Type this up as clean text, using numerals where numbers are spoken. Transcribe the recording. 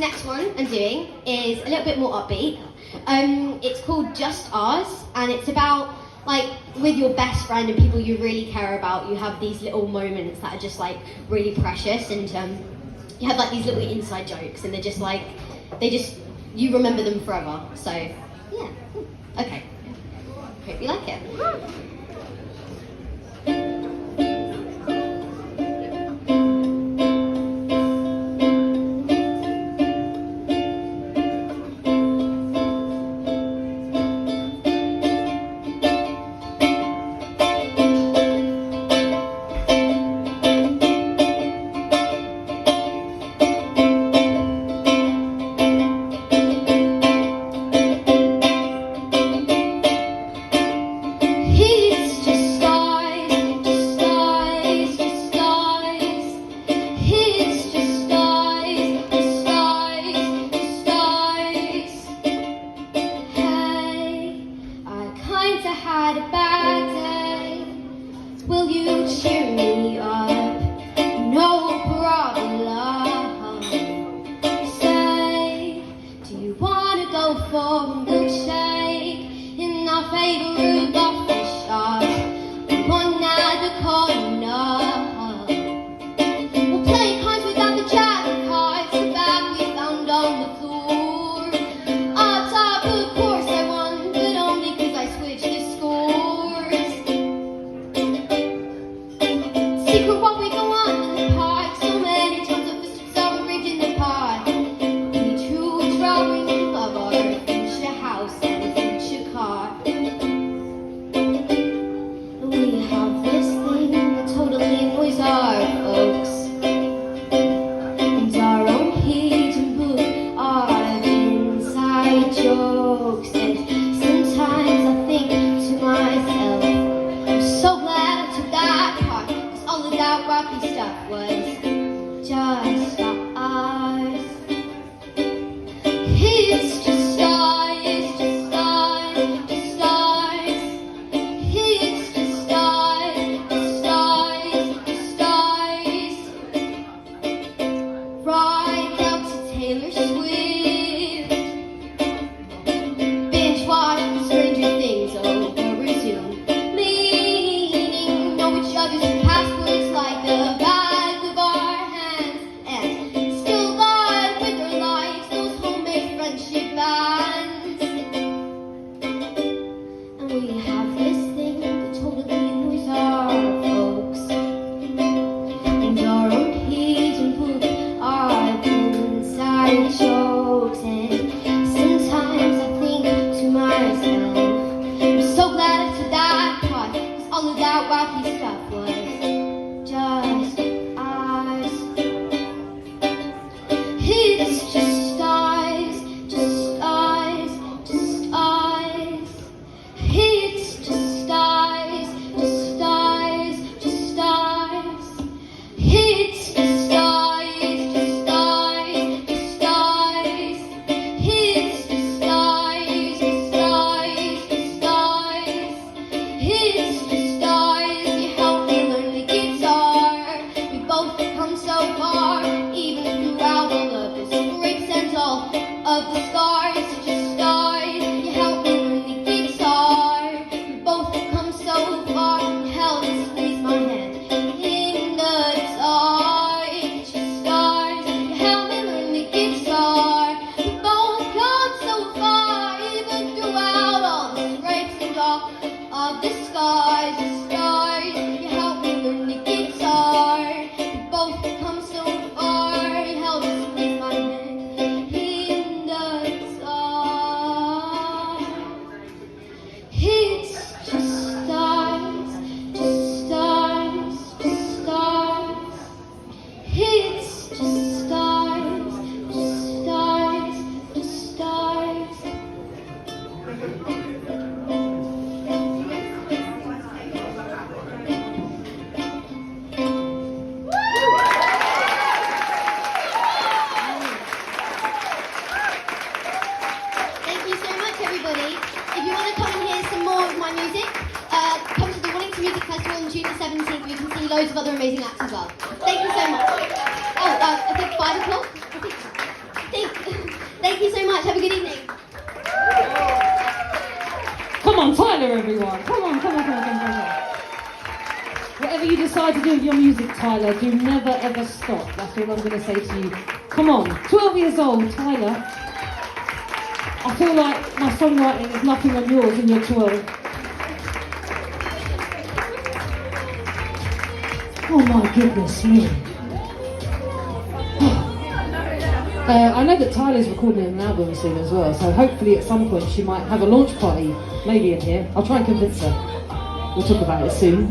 next one I'm doing is a little bit more upbeat. It's called Just Ours, and it's about, like, with your best friend and people you really care about, you have these little moments that are just, like, really precious, and you have, like, these little inside jokes, and they're just, like, you remember them forever. So, yeah. Okay. Hope you like it. Had a bad day. Will you cheer me up? No problem. Say, do you wanna go for a milkshake in our favorite coffee shop? The one at the corner. We'll play cards without the jack of hearts, the bag we found on the floor. On top, of course, I won, but only 'cause I switched the scores. Secret what we go on in the park, so many tons of biscuits are engraved in the pot. We drew a drawing of our future house and future car. We have this thing that totally annoys our folks, and our own hidden book, our inside jokes. And sometimes I think to myself, I'm so glad I took that part, 'cause all of that rocky stuff was just ours. It's just ours, just ours, just ours. It's just ours, just ours, just ours. Right out to Taylor Swift. Binge watch Stranger Things over Zoom. Meaning know each other's passwords like the back of our hands, and still live with our lives, those homemade friendship bands. And we have this thing that totally annoys our folks, and our own hidden book, our inside jokes. And sometimes I think to myself, I'm so glad I took that part, 'cause all of that wacky stuff was just ours. It's just ours, just ours, just ours. It's just ours, just ours, just ours. It's just ours, just ours, just ours. It's just ours, just ours, just ours. It's just ours. You helped me learn the guitar. We both come so far, even throughout all of the scrapes and all of the scars. It's just ours. You helped me learn the guitar. We both come so far. You held and squeezed my hand in the dark. It's just ours. You helped me learn the guitar. We both come so far, even throughout all the scrapes and all of the scars. It's ours. You helped me learn the guitar. We both come so far. You held and squeezed my hand in the dark. It's just ours, just ours, just ours. It's just ours, just ours, just ours. Thank you so much, everybody. If you want to come and hear some more of my music, come to the Wellington Music Festival on June the 17th. You can see loads of other amazing acts as well. Thank you so much. Oh, I think 5 o'clock? I think much. Have a good evening. Come on, Tyler, everyone. Come on. Whatever you decide to do with your music, Tyler, do never ever stop. That's all I'm going to say to you. Come on, 12 years old, Tyler. I feel like my songwriting is nothing on yours and you're 12. Oh my goodness me. I know that Tyler's recording an album soon as well, so hopefully at some point she might have a launch party, maybe in here. I'll try and convince her. We'll talk about it soon.